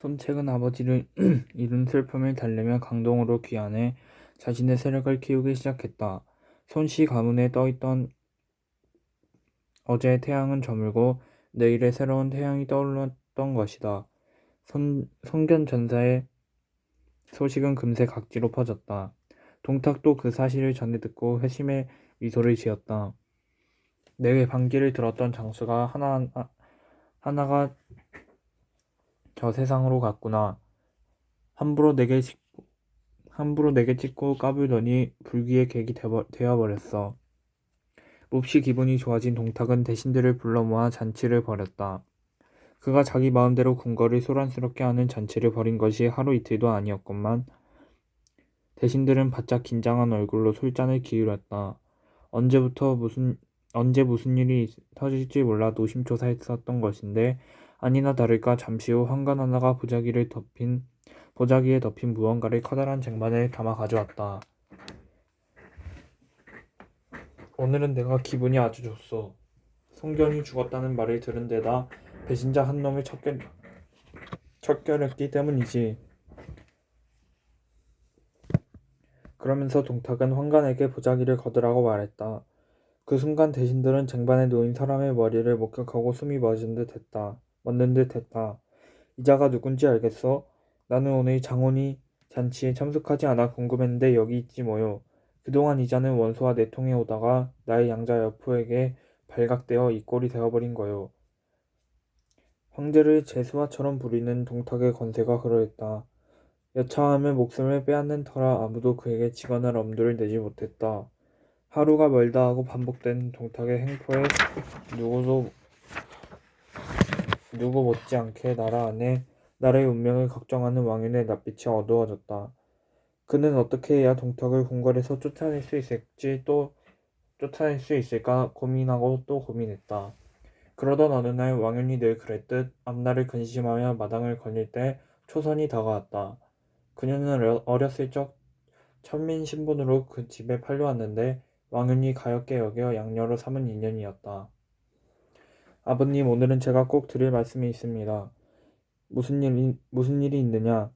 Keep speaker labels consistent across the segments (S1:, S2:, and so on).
S1: 손책은 아버지를 잃은 슬픔을 달래며 강동으로 귀환해 자신의 세력을 키우기 시작했다. 손씨 가문에 떠있던 어제의 태양은 저물고 내일의 새로운 태양이 떠올랐던 것이다. 성견 전사의 소식은 금세 각지로 퍼졌다. 동탁도 그 사실을 전해 듣고 회심의 미소를 지었다. 내게 반기를 들었던 장수가 하나가 저 세상으로 갔구나. 함부로 내게 찍고 까불더니 불기의 객이 되어버렸어. 몹시 기분이 좋아진 동탁은 대신들을 불러 모아 잔치를 벌였다. 그가 자기 마음대로 궁궐을 소란스럽게 하는 잔치를 벌인 것이 하루 이틀도 아니었건만 대신들은 바짝 긴장한 얼굴로 술잔을 기울였다. 언제 무슨 일이 터질지 몰라 노심초사했었던 것인데 아니나 다를까 잠시 후 황관 하나가 보자기에 덮인 무언가를 커다란 쟁반에 담아 가져왔다. 오늘은 내가 기분이 아주 좋소. 송견이 죽었다는 말을 들은 데다 배신자 한 놈을 척결했기 때문이지. 그러면서 동탁은 황관에게 보자기를 거두라고 말했다. 그 순간 대신들은 쟁반에 놓인 사람의 머리를 목격하고 숨이 멎는 듯 했다. 이자가 누군지 알겠어? 나는 오늘 장혼이 잔치에 참석하지 않아 궁금했는데 여기 있지 뭐요. 그동안 이자는 원소와 내통해 오다가 나의 양자 여포에게 발각되어 이 꼴이 되어버린 거요. 황제를 제수와처럼 부리는 동탁의 권세가 그러했다. 여차하면 목숨을 빼앗는 터라 아무도 그에게 직언할 엄두를 내지 못했다. 하루가 멀다 하고 반복된 동탁의 행포에 누구 못지않게 나라의 운명을 걱정하는 왕윤의 낯빛이 어두워졌다. 그는 어떻게 해야 동탁을 궁궐에서 쫓아낼 수 있을까 고민하고 또 고민했다. 그러던 어느 날 왕윤이 늘 그랬듯 앞날을 근심하며 마당을 거닐 때 초선이 다가왔다. 그녀는 어렸을 적 천민 신분으로 그 집에 팔려왔는데 왕윤이 가엾게 여겨 양녀로 삼은 인연이었다. 아버님, 오늘은 제가 꼭 드릴 말씀이 있습니다. 무슨 일이 있느냐?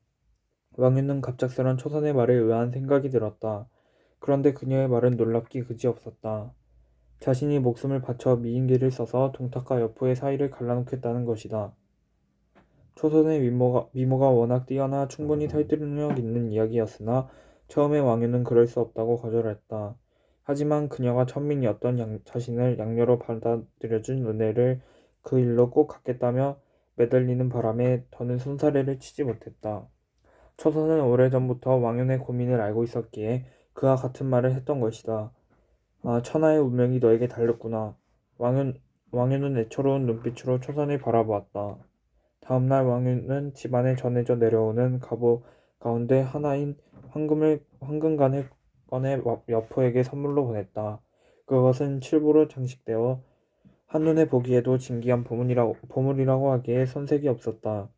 S1: 왕윤은 갑작스런 초선의 말에 의아한 생각이 들었다. 그런데 그녀의 말은 놀랍기 그지없었다. 자신이 목숨을 바쳐 미인기를 써서 동탁과 여포의 사이를 갈라놓겠다는 것이다. 초선의 미모가 워낙 뛰어나 충분히 설득력 있는 이야기였으나 처음에 왕윤은 그럴 수 없다고 거절했다. 하지만 그녀가 천민이었던 자신을 양녀로 받아들여준 은혜를 그 일로 꼭 갚겠다며 매달리는 바람에 더는 손사래를 치지 못했다. 초선은 오래전부터 왕윤의 고민을 알고 있었기에 그와 같은 말을 했던 것이다. 아, 천하의 운명이 너에게 달렸구나. 왕윤은 애처로운 눈빛으로 초선을 바라보았다. 다음날 왕윤은 집안에 전해져 내려오는 갑오 가운데 하나인 황금관을 꺼내 여포에게 선물로 보냈다. 그것은 칠부로 장식되어 한눈에 보기에도 진귀한 보물이라고 하기에 손색이 없었다.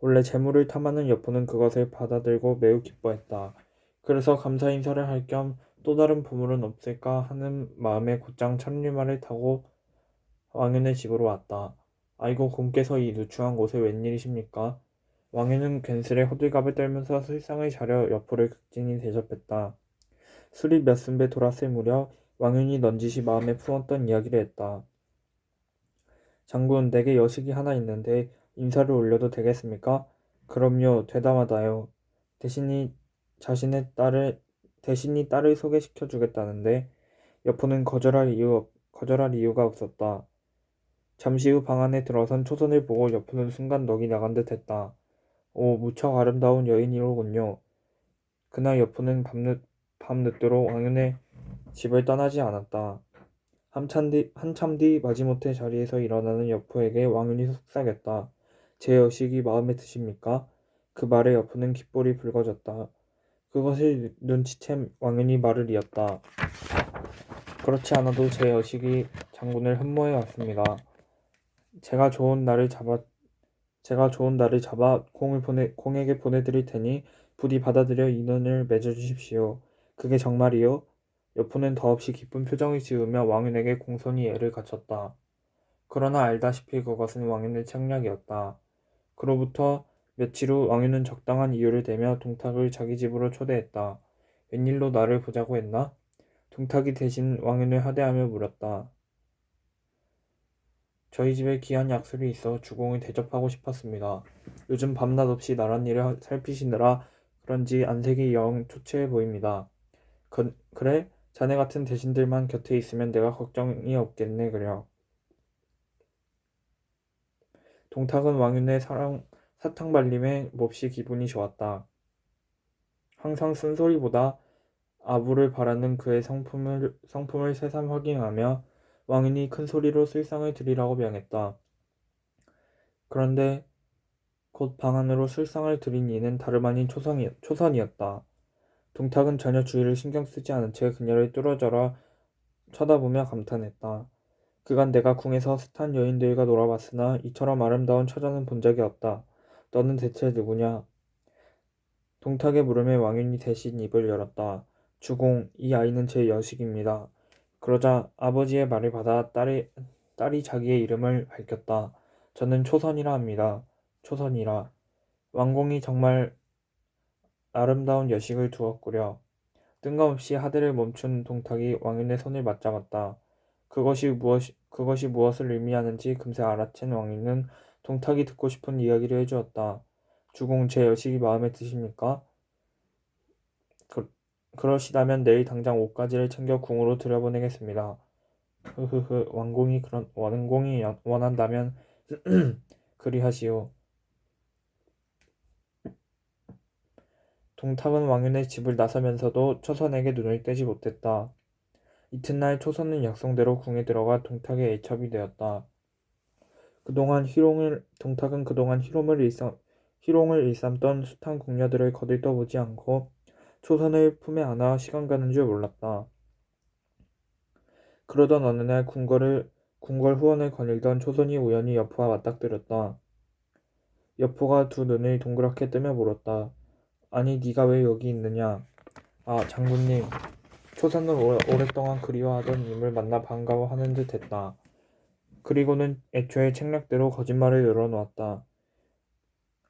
S1: 원래 재물을 탐하는 여포는 그것을 받아들고 매우 기뻐했다. 그래서 감사 인사를 할 겸 또 다른 보물은 없을까 하는 마음에 곧장 천리말을 타고 왕윤의 집으로 왔다. 아이고 공께서 이 누추한 곳에 웬일이십니까? 왕윤은 괜스레 호들갑을 떨면서 술상을 차려 여포를 극진히 대접했다. 술이 몇 순배 돌았을 무렵 왕윤이 넌지시 마음에 품었던 이야기를 했다. 장군, 내게 여식이 하나 있는데 인사를 올려도 되겠습니까? 그럼요, 되담하다요. 대신이 딸을 소개시켜 주겠다는데 여포는 거절할 이유가 없었다. 잠시 후 방 안에 들어선 초선을 보고 여포는 순간 넋이 나간 듯 했다. 오, 무척 아름다운 여인이로군요. 그날 여포는 밤늦도록 왕윤의 집을 떠나지 않았다. 한참 뒤 마지못해 자리에서 일어나는 여포에게 왕윤이 속삭였다. 제 여식이 마음에 드십니까? 그 말에 여포는 귓볼이 붉어졌다. 그것을 눈치챈 왕윤이 말을 이었다. 그렇지 않아도 제 여식이 장군을 흠모해 왔습니다. 제가 좋은 날을 잡아 공에게 보내드릴 테니 부디 받아들여 인연을 맺어주십시오. 그게 정말이요? 여포는 더없이 기쁜 표정을 지으며 왕윤에게 공손히 예를 갖췄다. 그러나 알다시피 그것은 왕윤의 책략이었다. 그로부터 며칠 후 왕유는 적당한 이유를 대며 동탁을 자기 집으로 초대했다. 웬일로 나를 보자고 했나? 동탁이 대신 왕윤을 하대하며 물었다. 저희 집에 귀한 약속이 있어 주공을 대접하고 싶었습니다. 요즘 밤낮 없이 나란 일을 살피시느라 그런지 안색이 영 초췌해 보입니다. 그래? 자네 같은 대신들만 곁에 있으면 내가 걱정이 없겠네 그려. 동탁은 왕윤의 사탕발림에 몹시 기분이 좋았다. 항상 쓴소리보다 아부를 바라는 그의 성품을 새삼 확인하며 왕윤이 큰 소리로 술상을 들이라고 명했다. 그런데 곧 방 안으로 술상을 들인 이는 다름 아닌 초선이었다. 동탁은 전혀 주의를 신경 쓰지 않은 채 그녀를 뚫어져라 쳐다보며 감탄했다. 그간 내가 궁에서 숱한 여인들과 놀아봤으나 이처럼 아름다운 처자는 본 적이 없다. 너는 대체 누구냐? 동탁의 물음에 왕윤이 대신 입을 열었다. 주공, 이 아이는 제 여식입니다. 그러자 아버지의 말을 받아 딸이 자기의 이름을 밝혔다. 저는 초선이라 합니다. 초선이라. 왕공이 정말 아름다운 여식을 두었구려. 뜬금없이 하대를 멈춘 동탁이 왕윤의 손을 맞잡았다. 그것이 무엇을 의미하는지 금세 알아챈 왕윤은 동탁이 듣고 싶은 이야기를 해주었다. 주공 제 여식이 마음에 드십니까? 그러시다면 내일 당장 옷가지를 챙겨 궁으로 들여보내겠습니다. 흐흐흐 왕공이 원한다면 그리하시오. 동탁은 왕윤의 집을 나서면서도 초선에게 눈을 떼지 못했다. 이튿날 초선은 약속대로 궁에 들어가 동탁의 애첩이 되었다. 동탁은 그동안 희롱을 일삼던 숱한 궁녀들을 거들떠보지 않고 초선을 품에 안아 시간 가는 줄 몰랐다. 그러던 어느 날 궁궐 후원을 거닐던 초선이 우연히 여포와 맞닥뜨렸다. 여포가 두 눈을 동그랗게 뜨며 물었다. 아니 네가 왜 여기 있느냐? 아 장군님. 초선은 오랫동안 그리워하던 님을 만나 반가워하는 듯 했다. 그리고는 애초에 책략대로 거짓말을 열어놓았다.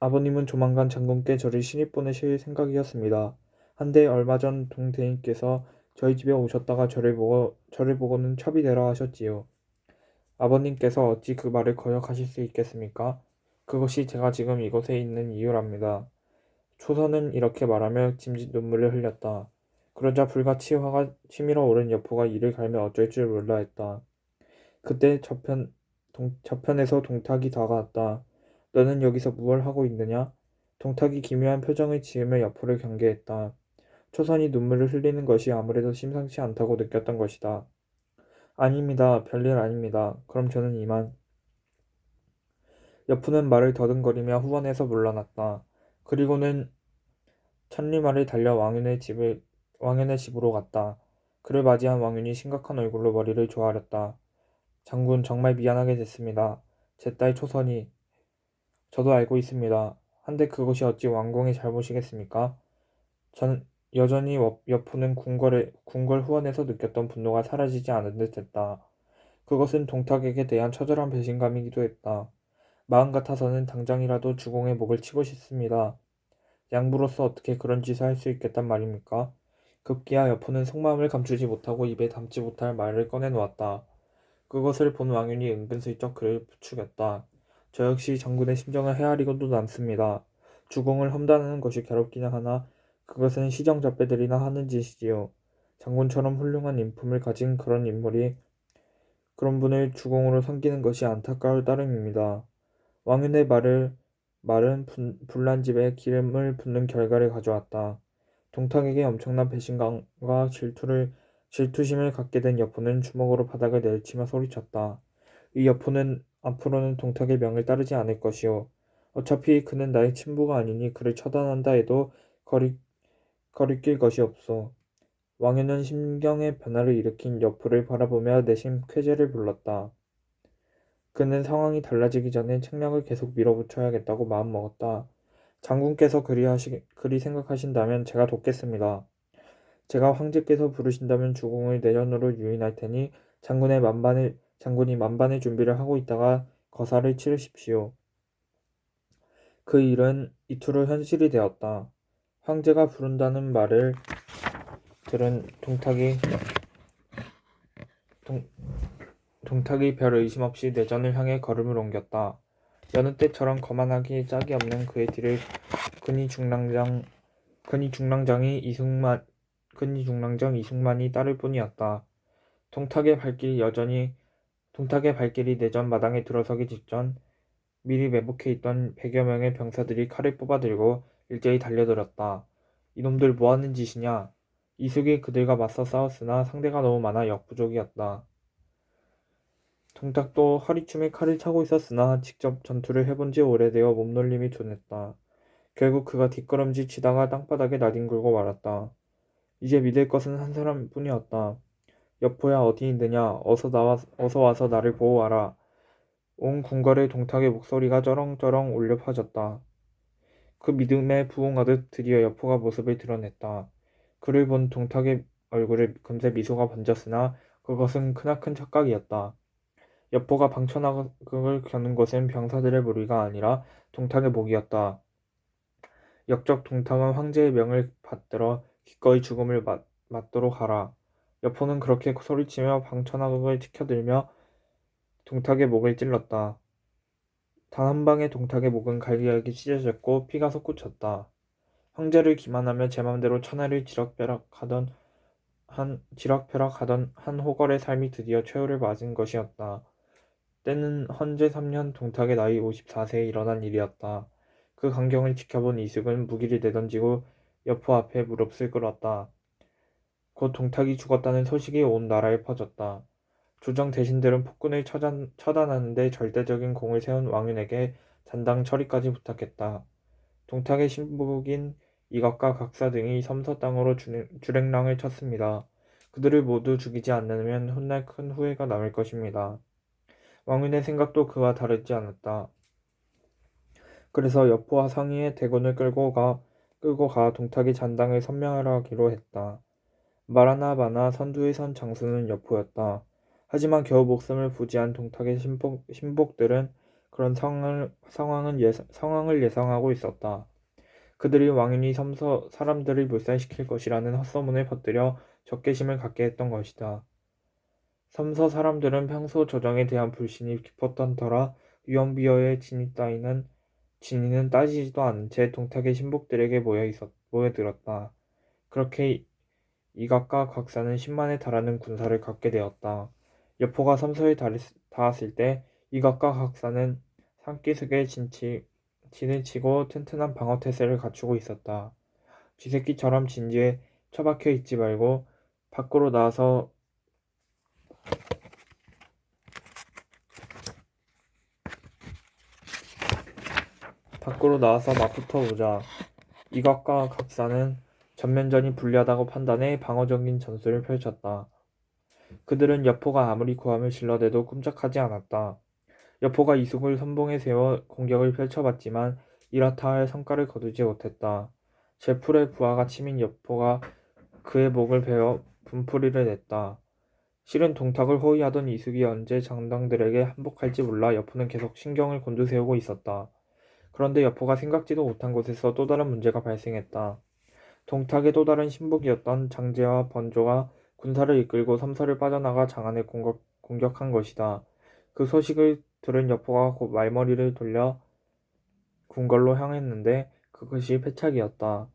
S1: 아버님은 조만간 장군께 저를 신입 보내실 생각이었습니다. 한데 얼마 전 동대인께서 저희 집에 오셨다가 저를 보고는 첩이 되라 하셨지요. 아버님께서 어찌 그 말을 거역하실 수 있겠습니까? 그것이 제가 지금 이곳에 있는 이유랍니다. 초선은 이렇게 말하며 짐짓 눈물을 흘렸다. 그러자 불같이 화가 치밀어 오른 여포가 이를 갈며 어쩔 줄 몰라 했다. 그때 저편에서 동탁이 다가왔다. 너는 여기서 무얼 하고 있느냐? 동탁이 기묘한 표정을 지으며 여포를 경계했다. 초선이 눈물을 흘리는 것이 아무래도 심상치 않다고 느꼈던 것이다. 아닙니다. 별일 아닙니다. 그럼 저는 이만. 여포는 말을 더듬거리며 후원에서 물러났다. 그리고는 천리마를 달려 왕윤의 집으로 갔다. 그를 맞이한 왕윤이 심각한 얼굴로 머리를 조아렸다. 장군 정말 미안하게 됐습니다. 제 딸 초선이 저도 알고 있습니다. 한데 그것이 어찌 왕공의 잘못이겠습니까? 여전히 여포는 궁궐 후원에서 느꼈던 분노가 사라지지 않은 듯했다. 그것은 동탁에게 대한 처절한 배신감이기도 했다. 마음 같아서는 당장이라도 주공의 목을 치고 싶습니다. 양부로서 어떻게 그런 짓을 할 수 있겠단 말입니까? 급기야 여포는 속마음을 감추지 못하고 입에 담지 못할 말을 꺼내놓았다. 그것을 본 왕윤이 은근슬쩍 그를 부추겼다. 저 역시 장군의 심정을 헤아리고도 남습니다. 주공을 험담하는 것이 괴롭기는 하나 그것은 시정잡배들이나 하는 짓이지요. 장군처럼 훌륭한 인품을 가진 그런 분을 주공으로 섬기는 것이 안타까울 따름입니다. 왕윤의 말은 불난 집에 기름을 붓는 결과를 가져왔다. 동탁에게 엄청난 배신감과 질투심을 갖게 된 여포는 주먹으로 바닥을 내리치며 소리쳤다. 이 여포는 앞으로는 동탁의 명을 따르지 않을 것이오. 어차피 그는 나의 친부가 아니니 그를 처단한다 해도 거리낄 것이 없소. 왕유는 심경의 변화를 일으킨 여포를 바라보며 내심 쾌재를 불렀다. 그는 상황이 달라지기 전에 책략을 계속 밀어붙여야겠다고 마음먹었다. 장군께서 그리 생각하신다면 제가 돕겠습니다. 제가 황제께서 부르신다면 주공을 내년으로 유인할 테니 장군이 만반의 준비를 하고 있다가 거사를 치르십시오. 그 일은 이틀 후 현실이 되었다. 황제가 부른다는 말을 들은 동탁이 별 의심 없이 내전을 향해 걸음을 옮겼다. 여느 때처럼 거만하기 짝이 없는 그의 뒤를 근위중랑장 이승만이 따를 뿐이었다. 동탁의 발길이 내전 마당에 들어서기 직전 미리 매복해 있던 100여 명의 병사들이 칼을 뽑아들고 일제히 달려들었다. 이놈들 뭐하는 짓이냐? 이숙이 그들과 맞서 싸웠으나 상대가 너무 많아 역부족이었다. 동탁도 허리춤에 칼을 차고 있었으나 직접 전투를 해본 지 오래되어 몸놀림이 둔했다. 결국 그가 뒷걸음질 치다가 땅바닥에 나뒹굴고 말았다. 이제 믿을 것은 한 사람뿐이었다. 여포야 어디 있느냐? 어서 와서 나를 보호하라. 온 궁궐의 동탁의 목소리가 쩌렁쩌렁 울려 퍼졌다. 그 믿음에 부응하듯 드디어 여포가 모습을 드러냈다. 그를 본 동탁의 얼굴에 금세 미소가 번졌으나 그것은 크나큰 착각이었다. 여포가 방천막을 겨눈 것은 병사들의 무리가 아니라 동탁의 목이었다. 역적 동탁은 황제의 명을 받들어 기꺼이 죽음을 맞도록 하라. 여포는 그렇게 소리치며 방천막을 치켜들며 동탁의 목을 찔렀다. 단 한 방에 동탁의 목은 갈기갈기 찢어졌고 피가 솟구쳤다. 황제를 기만하며 제 맘대로 천하를 지락펴락하던 한 호걸의 삶이 드디어 최후를 맞은 것이었다. 때는 헌제 3년 동탁의 나이 54세에 일어난 일이었다. 그 광경을 지켜본 이숙은 무기를 내던지고 여포 앞에 무릎을 꿇었다. 곧 동탁이 죽었다는 소식이 온 나라에 퍼졌다. 조정 대신들은 폭군을 처단하는데 절대적인 공을 세운 왕윤에게 잔당 처리까지 부탁했다. 동탁의 신복인 이각과 각사 등이 섬서 땅으로 주랭랑을 쳤습니다. 그들을 모두 죽이지 않으면 훗날 큰 후회가 남을 것입니다. 왕윤의 생각도 그와 다르지 않았다. 그래서 여포와 상의에 대군을 끌고 가 동탁의 잔당을 선명하기로 했다. 말하나 마나 선두에 선 장수는 여포였다. 하지만 겨우 목숨을 부지한 동탁의 신복들은 그런 상황을 예상하고 있었다. 그들이 왕윤이 섬서 사람들을 몰살시킬 것이라는 헛소문을 퍼뜨려 적개심을 갖게 했던 것이다. 섬서 사람들은 평소 조정에 대한 불신이 깊었던 터라 유언비어의 진위는 따지지도 않은 채 동탁의 신복들에게 모여들었다. 그렇게 이각과 곽사는 10만에 달하는 군사를 갖게 되었다. 여포가 섬서에 닿았을 때 이각과 곽사는 산기슭에 진을 치고 튼튼한 방어태세를 갖추고 있었다. 쥐새끼처럼 진지에 처박혀 있지 말고 밖으로 나와서 맞붙어 보자. 이각과 곽사는 전면전이 불리하다고 판단해 방어적인 전술을 펼쳤다. 그들은 여포가 아무리 고함을 질러대도 꼼짝하지 않았다. 여포가 이숙을 선봉에 세워 공격을 펼쳐봤지만 이렇다 할 성과를 거두지 못했다. 제풀의 부하가 치민 여포가 그의 목을 베어 분풀이를 냈다. 실은 동탁을 호위하던 이숙이 언제 장당들에게 항복할지 몰라 여포는 계속 신경을 곤두세우고 있었다. 그런데 여포가 생각지도 못한 곳에서 또 다른 문제가 발생했다. 동탁의 또 다른 신복이었던 장제와 번조가 군사를 이끌고 섬서를 빠져나가 장안을 공격한 것이다. 그 소식을 들은 여포가 곧 말머리를 돌려 궁궐로 향했는데 그것이 패착이었다.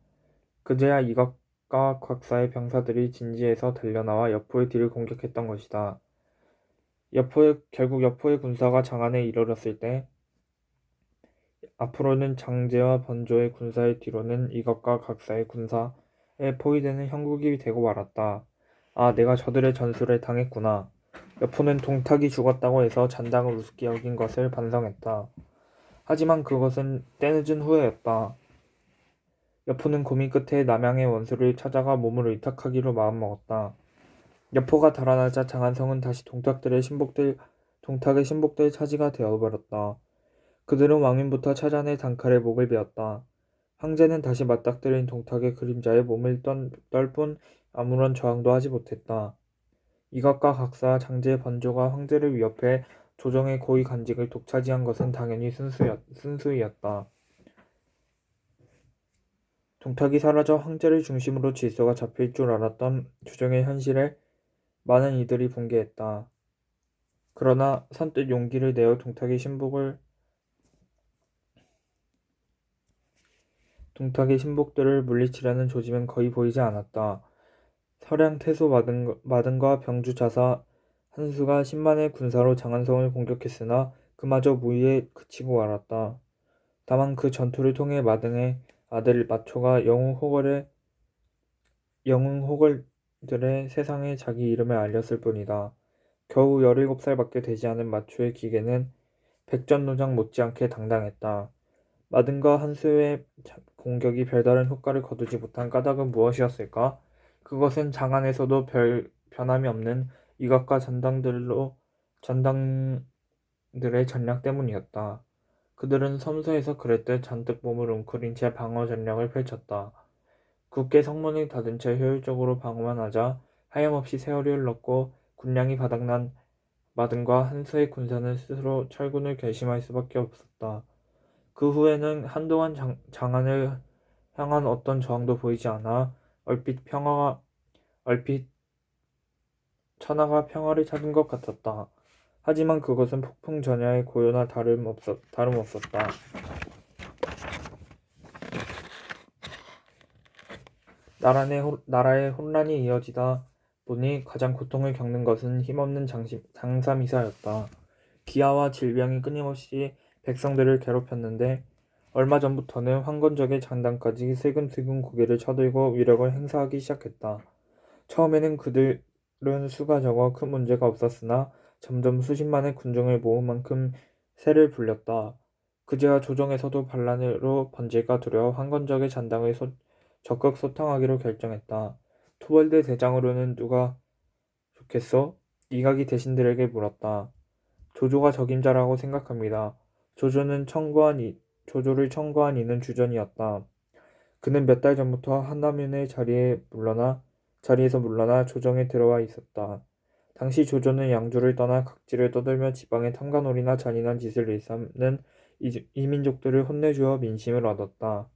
S1: 그제야 이각과 곽사의 병사들이 진지에서 달려나와 여포의 뒤를 공격했던 것이다. 결국 여포의 군사가 장안에 이르렀을 때 앞으로는 장제와 번조의 군사의 뒤로는 이것과 각사의 군사에 포위되는 형국이 되고 말았다. 아, 내가 저들의 전술에 당했구나. 여포는 동탁이 죽었다고 해서 잔당을 우습게 여긴 것을 반성했다. 하지만 그것은 때늦은 후회였다. 여포는 고민 끝에 남양의 원수를 찾아가 몸을 의탁하기로 마음먹었다. 여포가 달아나자 장안성은 다시 동탁의 신복들 차지가 되어버렸다. 그들은 왕윤부터 찾아내 단칼에 목을 베었다. 황제는 다시 맞닥뜨린 동탁의 그림자에 몸을 떨 뿐 아무런 저항도 하지 못했다. 이각과 각사, 장제, 번조가 황제를 위협해 조정의 고위 간직을 독차지한 것은 당연히 순수이었다. 동탁이 사라져 황제를 중심으로 질서가 잡힐 줄 알았던 조정의 현실에 많은 이들이 붕괴했다. 그러나 선뜻 용기를 내어 동탁의 신복들을 물리치려는 조짐은 거의 보이지 않았다. 서량 태소 마등과 병주 자사 한수가 10만의 군사로 장안성을 공격했으나 그마저 무위에 그치고 말았다. 다만 그 전투를 통해 마등의 아들 마초가 영웅호걸들의 세상에 자기 이름을 알렸을 뿐이다. 겨우 17살밖에 되지 않은 마초의 기계는 백전노장 못지않게 당당했다. 마든과 한수의 공격이 별다른 효과를 거두지 못한 까닭은 무엇이었을까? 그것은 장안에서도 별 변함이 없는 이각과 전당들의 전략 때문이었다. 그들은 섬서에서 그랬듯 잔뜩 몸을 웅크린 채 방어 전략을 펼쳤다. 굳게 성문을 닫은 채 효율적으로 방어만 하자 하염없이 세월이 흘렀고 군량이 바닥난 마든과 한수의 군사는 스스로 철군을 결심할 수밖에 없었다. 그 후에는 한동안 장안을 향한 어떤 저항도 보이지 않아 얼핏 천하가 평화를 찾은 것 같았다. 하지만 그것은 폭풍 전야의 고요나 다름없었다. 나라의 혼란이 이어지다 보니 가장 고통을 겪는 것은 힘없는 장사미사였다. 기아와 질병이 끊임없이 백성들을 괴롭혔는데 얼마 전부터는 황건적의 장단까지 슬금슬금 고개를 쳐들고 위력을 행사하기 시작했다. 처음에는 그들은 수가 적어 큰 문제가 없었으나 점점 수십만의 군중을 모은 만큼 세를 불렸다. 그제야 조정에서도 반란으로 번질까 두려워 황건적의 잔당을 적극 소탕하기로 결정했다. 토벌대 대장으로는 누가 좋겠소? 이각이 대신들에게 물었다. 조조가 적임자라고 생각합니다. 조조를 청구한 이는 주전이었다. 그는 몇 달 전부터 한남윤의 자리에서 물러나 조정에 들어와 있었다. 당시 조조는 양주를 떠나 각지를 떠돌며 지방의 탐관오리나 잔인한 짓을 일삼는 이민족들을 혼내주어 민심을 얻었다.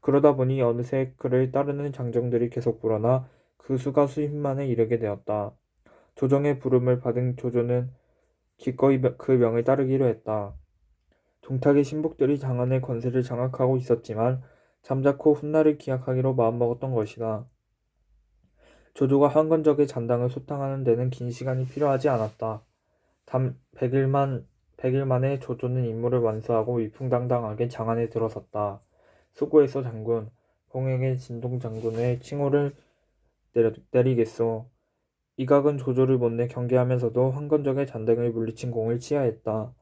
S1: 그러다 보니 어느새 그를 따르는 장정들이 계속 불어나 그 수가 수십만에 이르게 되었다. 조정의 부름을 받은 조조는 기꺼이 그 명을 따르기로 했다. 동탁의 신복들이 장안의 권세를 장악하고 있었지만 잠자코 훗날을 기약하기로 마음먹었던 것이다. 조조가 황건적의 잔당을 소탕하는 데는 긴 시간이 필요하지 않았다. 단 100일 만에 조조는 임무를 완수하고 위풍당당하게 장안에 들어섰다. 수고했어 장군. 공에게 진동 장군의 칭호를 내리겠소. 이각은 조조를 못내 경계하면서도 황건적의 잔당을 물리친 공을 치하했다.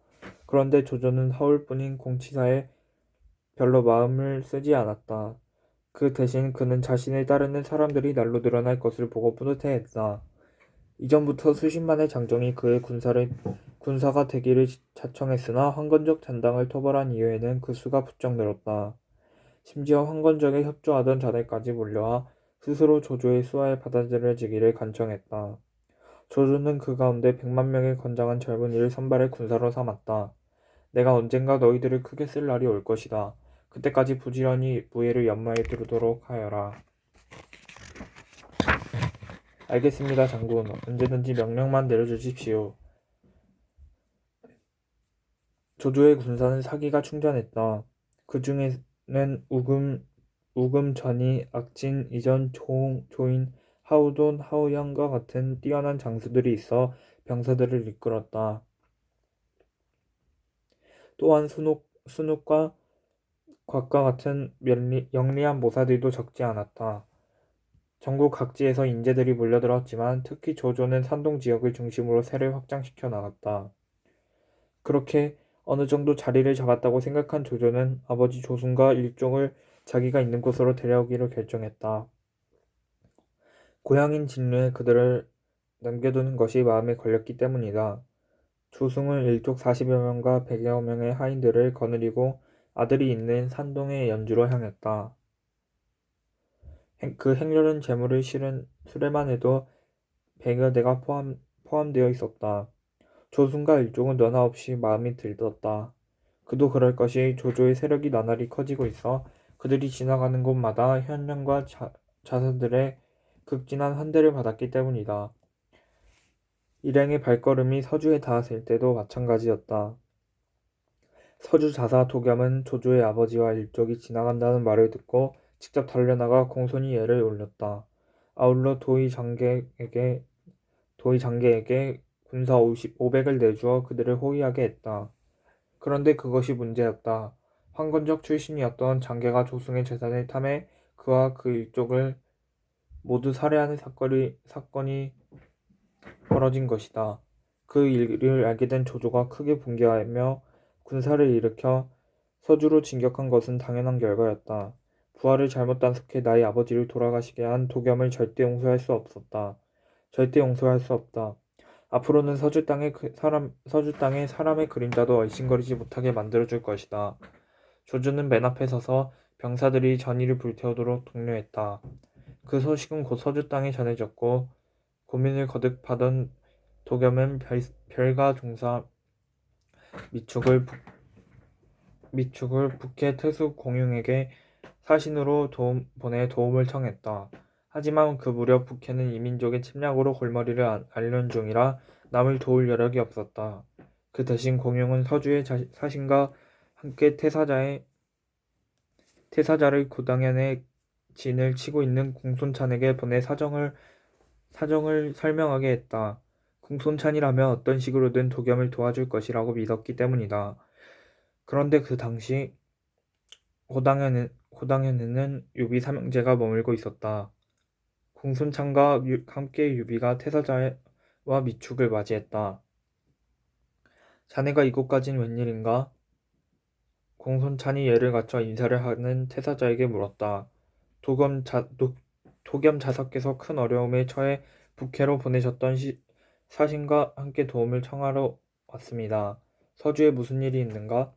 S1: 그런데 조조는 허울뿐인 공치사에 별로 마음을 쓰지 않았다. 그 대신 그는 자신을 따르는 사람들이 날로 늘어날 것을 보고 뿌듯해했다. 이전부터 수십만의 장정이 그의 군사가 되기를 자청했으나 황건적 잔당을 토벌한 이후에는 그 수가 부쩍 늘었다. 심지어 황건적에 협조하던 자들까지 몰려와 스스로 조조의 수하에 받아들여지기를 간청했다. 조조는 그 가운데 100만 명의 건장한 젊은이를 선발해 군사로 삼았다. 내가 언젠가 너희들을 크게 쓸 날이 올 것이다. 그때까지 부지런히 무예를 연마에 두르도록 하여라. 알겠습니다, 장군. 언제든지 명령만 내려주십시오. 조조의 군사는 사기가 충전했다. 그 중에는 우금 전이 악진 이전 조인 하우돈 하우양과 같은 뛰어난 장수들이 있어 병사들을 이끌었다. 또한 순욱과 곽과 같은 영리한 모사들도 적지 않았다. 전국 각지에서 인재들이 몰려들었지만 특히 조조는 산동 지역을 중심으로 세를 확장시켜 나갔다. 그렇게 어느 정도 자리를 잡았다고 생각한 조조는 아버지 조순과 일족을 자기가 있는 곳으로 데려오기로 결정했다. 고향인 진루에 그들을 남겨두는 것이 마음에 걸렸기 때문이다. 조승은 일족 40여 명과 100여 명의 하인들을 거느리고 아들이 있는 산동의 연주로 향했다. 그 행렬은 재물을 실은 수레만 해도 100여 대가 포함되어 있었다. 조순과 일족은 너나 없이 마음이 들떴다. 그도 그럴 것이 조조의 세력이 나날이 커지고 있어 그들이 지나가는 곳마다 현령과 자사들의 극진한 환대를 받았기 때문이다. 일행의 발걸음이 서주에 닿았을 때도 마찬가지였다. 서주 자사 도겸은 조조의 아버지와 일족이 지나간다는 말을 듣고 직접 달려나가 공손히 예를 올렸다. 아울러 도의 장계에게 군사 500을 내주어 그들을 호위하게 했다. 그런데 그것이 문제였다. 황건적 출신이었던 장계가 조승의 재산을 탐해 그와 그 일족을 모두 살해하는 사건이 벌어진 것이다. 그 일을 알게 된 조조가 크게 분개하며 군사를 일으켜 서주로 진격한 것은 당연한 결과였다. 부하를 잘못 단속해 나의 아버지를 돌아가시게 한 도겸을 절대 용서할 수 없었다. 절대 용서할 수 없다. 앞으로는 서주 땅에 사람의 그림자도 얼씬거리지 못하게 만들어줄 것이다. 조조는 맨 앞에 서서 병사들이 전의를 불태우도록 독려했다. 그 소식은 곧 서주 땅에 전해졌고 고민을 거듭하던 도겸은 별가 종사 미축을 북해 태수 공용에게 사신으로 보내 도움을 청했다. 하지만 그 무렵 북해는 이민족의 침략으로 골머리를 앓는 중이라 남을 도울 여력이 없었다. 그 대신 공용은 서주의 사신과 함께 태사자를 고당현의 진을 치고 있는 공손찬에게 보내 사정을 설명하게 했다. 공손찬이라면 어떤 식으로든 도겸을 도와줄 것이라고 믿었기 때문이다. 그런데 그 당시 고당현에는 유비 삼형제가 머물고 있었다. 공손찬과 함께 유비가 태사자와 미축을 맞이했다. 자네가 이곳까진 웬일인가? 공손찬이 예를 갖춰 인사를 하는 태사자에게 물었다. 도겸 자사께서 큰 어려움에 처해 북해로 보내셨던 사신과 함께 도움을 청하러 왔습니다. 서주에 무슨 일이 있는가?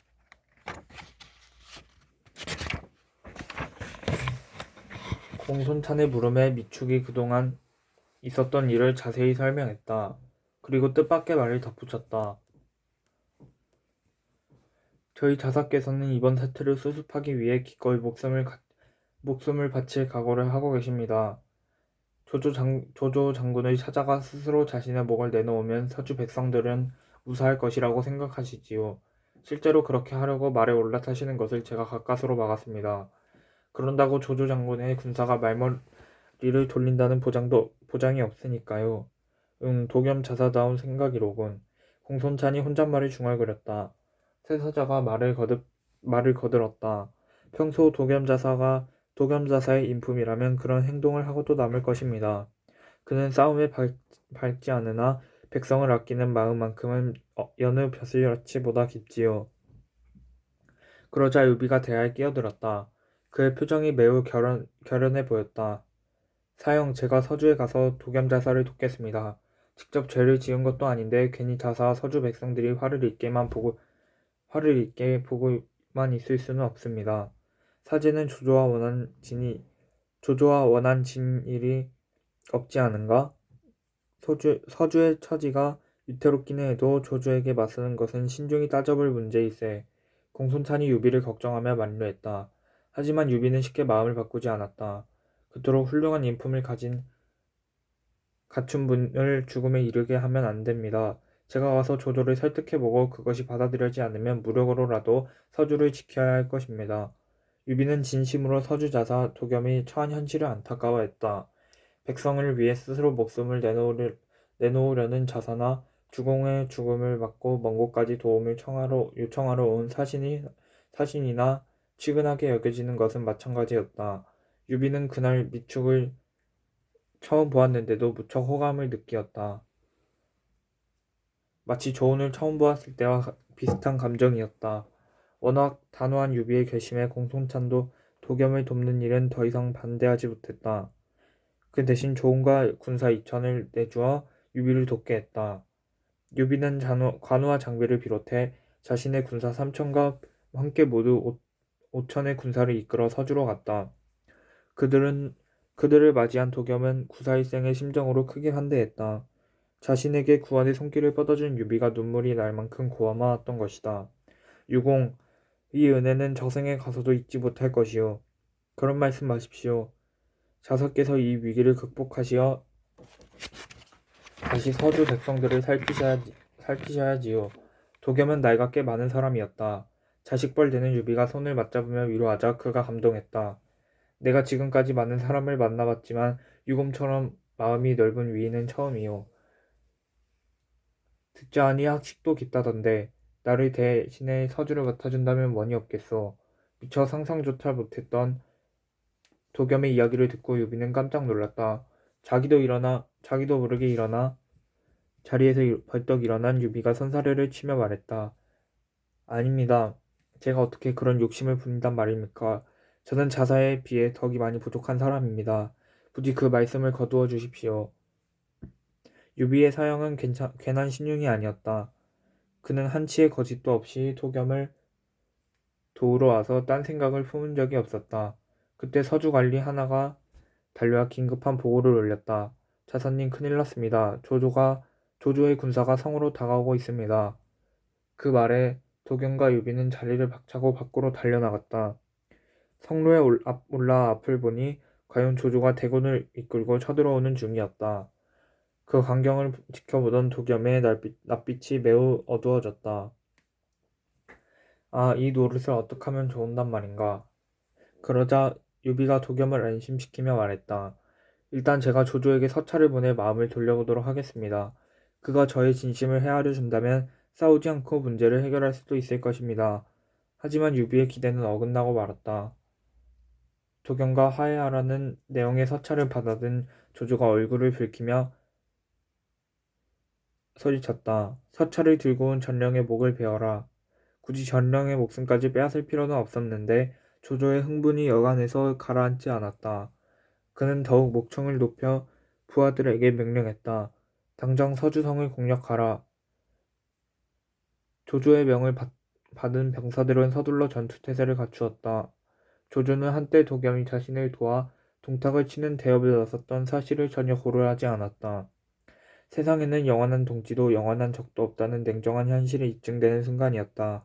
S1: 공손찬의 물음에 미축이 그동안 있었던 일을 자세히 설명했다. 그리고 뜻밖의 말을 덧붙였다. 저희 자사께서는 이번 사태를 수습하기 위해 기꺼이 목숨을 바칠 각오를 하고 계십니다. 조조 장군을 찾아가 스스로 자신의 목을 내놓으면 서주 백성들은 무사할 것이라고 생각하시지요. 실제로 그렇게 하려고 말에 올라타시는 것을 제가 가까스로 막았습니다. 그런다고 조조 장군의 군사가 말머리를 돌린다는 보장이 없으니까요. 도겸 자사다운 생각이로군. 공손찬이 혼잣말을 중얼거렸다. 태사자가 말을 거들었다. 평소 도겸 자사의 인품이라면 그런 행동을 하고도 남을 것입니다. 그는 싸움에 밝지 않으나 백성을 아끼는 마음만큼은 여느 벼슬아치보다 깊지요. 그러자 유비가 대화에 끼어들었다. 그의 표정이 매우 결연해 보였다. 사형, 제가 서주에 가서 도겸 자사를 돕겠습니다. 직접 죄를 지은 것도 아닌데 괜히 자사와 서주 백성들이 화를 잊게 보고만 있을 수는 없습니다. 사제는 조조와 원한 진일이 없지 않은가? 서주의 처지가 위태롭기는 해도 조조에게 맞서는 것은 신중히 따져볼 문제일세. 공손찬이 유비를 걱정하며 만류했다. 하지만 유비는 쉽게 마음을 바꾸지 않았다. 그토록 훌륭한 인품을 갖춘 분을 죽음에 이르게 하면 안 됩니다. 제가 가서 조조를 설득해보고 그것이 받아들여지지 않으면 무력으로라도 서주를 지켜야 할 것입니다. 유비는 진심으로 서주 자사 도겸이 처한 현실을 안타까워했다. 백성을 위해 스스로 목숨을 내놓으려는 자사나 주공의 죽음을 막고 먼 곳까지 도움을 요청하러 온 사신이나 측은하게 여겨지는 것은 마찬가지였다. 유비는 그날 미축을 처음 보았는데도 무척 호감을 느끼었다. 마치 조은을 처음 보았을 때와 비슷한 감정이었다. 워낙 단호한 유비의 결심에 공손찬도 도겸을 돕는 일은 더 이상 반대하지 못했다. 그 대신 조은과 군사 2천을 내주어 유비를 돕게 했다. 유비는 관우와 장비를 비롯해 자신의 군사 3천과 함께 모두 5천의 군사를 이끌어 서주로 갔다. 그들을 맞이한 도겸은 구사일생의 심정으로 크게 환대했다. 자신에게 구원의 손길을 뻗어준 유비가 눈물이 날 만큼 고마웠던 것이다. 유공, 이 은혜는 저생에 가서도 잊지 못할 것이요. 그런 말씀 마십시오. 자사께서 이 위기를 극복하시어 다시 서주 백성들을 살피셔야지요. 도겸은 나이가 꽤 많은 사람이었다. 자식벌 되는 유비가 손을 맞잡으며 위로하자 그가 감동했다. 내가 지금까지 많은 사람을 만나봤지만 유곰처럼 마음이 넓은 위인은 처음이요. 듣자하니 학식도 깊다던데 나를 대신에 서주를 맡아준다면 원이 없겠소. 미처 상상조차 못했던 도겸의 이야기를 듣고 유비는 깜짝 놀랐다. 자기도 모르게 일어나 자리에서 벌떡 일어난 유비가 손사래를 치며 말했다. 아닙니다. 제가 어떻게 그런 욕심을 부린단 말입니까? 저는 자사에 비해 덕이 많이 부족한 사람입니다. 부디 그 말씀을 거두어 주십시오. 유비의 사형은 괜한 신용이 아니었다. 그는 한치의 거짓도 없이 도겸을 도우러 와서 딴 생각을 품은 적이 없었다. 그때 서주 관리 하나가 달려와 긴급한 보고를 올렸다. 자사님 큰일 났습니다. 조조의 군사가 성으로 다가오고 있습니다. 그 말에 도겸과 유비는 자리를 박차고 밖으로 달려나갔다. 성로에 올라 앞을 보니 과연 조조가 대군을 이끌고 쳐들어오는 중이었다. 그 광경을 지켜보던 도겸의 낯빛이 매우 어두워졌다. 아, 이 노릇을 어떻게 하면 좋은단 말인가. 그러자 유비가 도겸을 안심시키며 말했다. 일단 제가 조조에게 서찰을 보내 마음을 돌려보도록 하겠습니다. 그가 저의 진심을 헤아려 준다면 싸우지 않고 문제를 해결할 수도 있을 것입니다. 하지만 유비의 기대는 어긋나고 말았다. 도겸과 화해하라는 내용의 서찰을 받아든 조조가 얼굴을 붉히며 소리쳤다. 서찰을 들고 온 전령의 목을 베어라. 굳이 전령의 목숨까지 빼앗을 필요는 없었는데 조조의 흥분이 여간해서 가라앉지 않았다. 그는 더욱 목청을 높여 부하들에게 명령했다. 당장 서주성을 공략하라. 조조의 명을 받은 병사들은 서둘러 전투태세를 갖추었다. 조조는 한때 도겸이 자신을 도와 동탁을 치는 대업에 나섰던 사실을 전혀 고려하지 않았다. 세상에는 영원한 동지도 영원한 적도 없다는 냉정한 현실이 입증되는 순간이었다.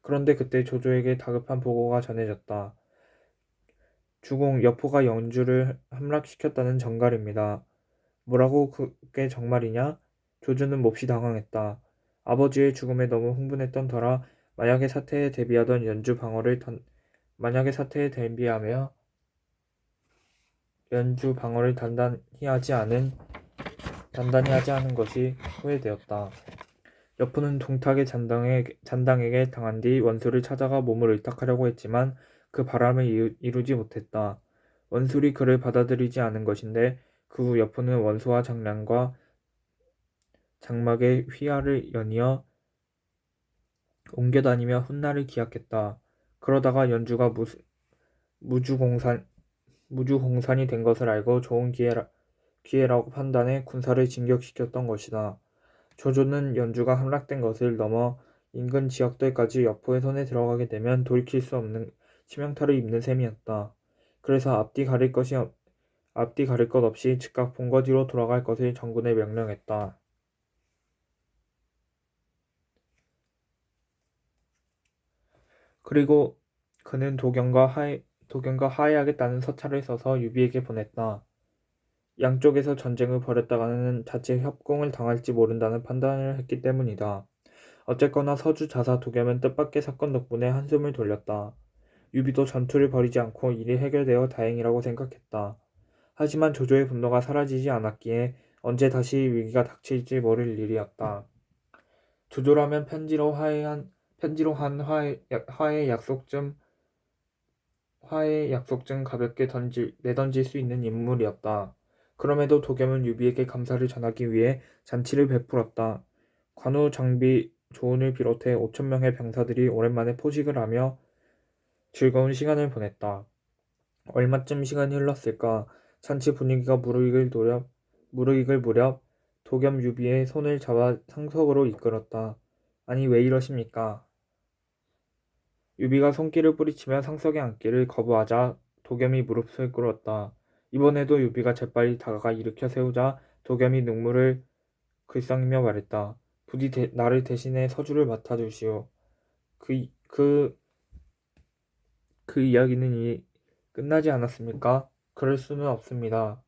S1: 그런데 그때 조조에게 다급한 보고가 전해졌다. 주공 여포가 영주를 함락시켰다는 전갈입니다. 뭐라고 그게 정말이냐? 조조는 몹시 당황했다. 아버지의 죽음에 너무 흥분했던 터라 만약의 사태에 대비하던 연주 방어를 단단히 하지 않은 것이 후회되었다. 여포는 동탁의 잔당에게 당한 뒤 원수를 찾아가 몸을 의탁하려고 했지만 그 바람을 이루지 못했다. 원술이 그를 받아들이지 않은 것인데 그 후 여포는 원수와 장량과 장막의 휘하를 연이어 옮겨다니며 훗날을 기약했다. 그러다가 연주가 무주공산이 된 것을 알고 좋은 기회라고 판단해 군사를 진격시켰던 것이다. 조조는 연주가 함락된 것을 넘어 인근 지역들까지 여포의 손에 들어가게 되면 돌이킬 수 없는 치명타를 입는 셈이었다. 그래서 앞뒤 가릴 것 없이 즉각 본거지로 돌아갈 것을 정군에 명령했다. 그리고 그는 도경과 화해하겠다는 서찰을 써서 유비에게 보냈다. 양쪽에서 전쟁을 벌였다가는 자칫 협공을 당할지 모른다는 판단을 했기 때문이다. 어쨌거나 서주 자사 도겸은 뜻밖의 사건 덕분에 한숨을 돌렸다. 유비도 전투를 벌이지 않고 일이 해결되어 다행이라고 생각했다. 하지만 조조의 분노가 사라지지 않았기에 언제 다시 위기가 닥칠지 모를 일이었다. 조조라면 편지로 한 화해 약속쯤 가볍게 내던질 수 있는 인물이었다. 그럼에도 도겸은 유비에게 감사를 전하기 위해 잔치를 베풀었다. 관우 장비 조은을 비롯해 5,000명의 병사들이 오랜만에 포식을 하며 즐거운 시간을 보냈다. 얼마쯤 시간이 흘렀을까? 잔치 분위기가 무르익을 무렵 도겸 유비의 손을 잡아 상석으로 이끌었다. 아니 왜 이러십니까? 유비가 손길을 뿌리치며 상석에 앉기를 거부하자 도겸이 무릎을 꿇었다. 이번에도 유비가 재빨리 다가가 일으켜 세우자 도겸이 눈물을 글썽이며 말했다. 부디 나를 대신해 서주를 맡아주시오. 그, 그, 그 이야기는 끝나지 않았습니까? 그럴 수는 없습니다.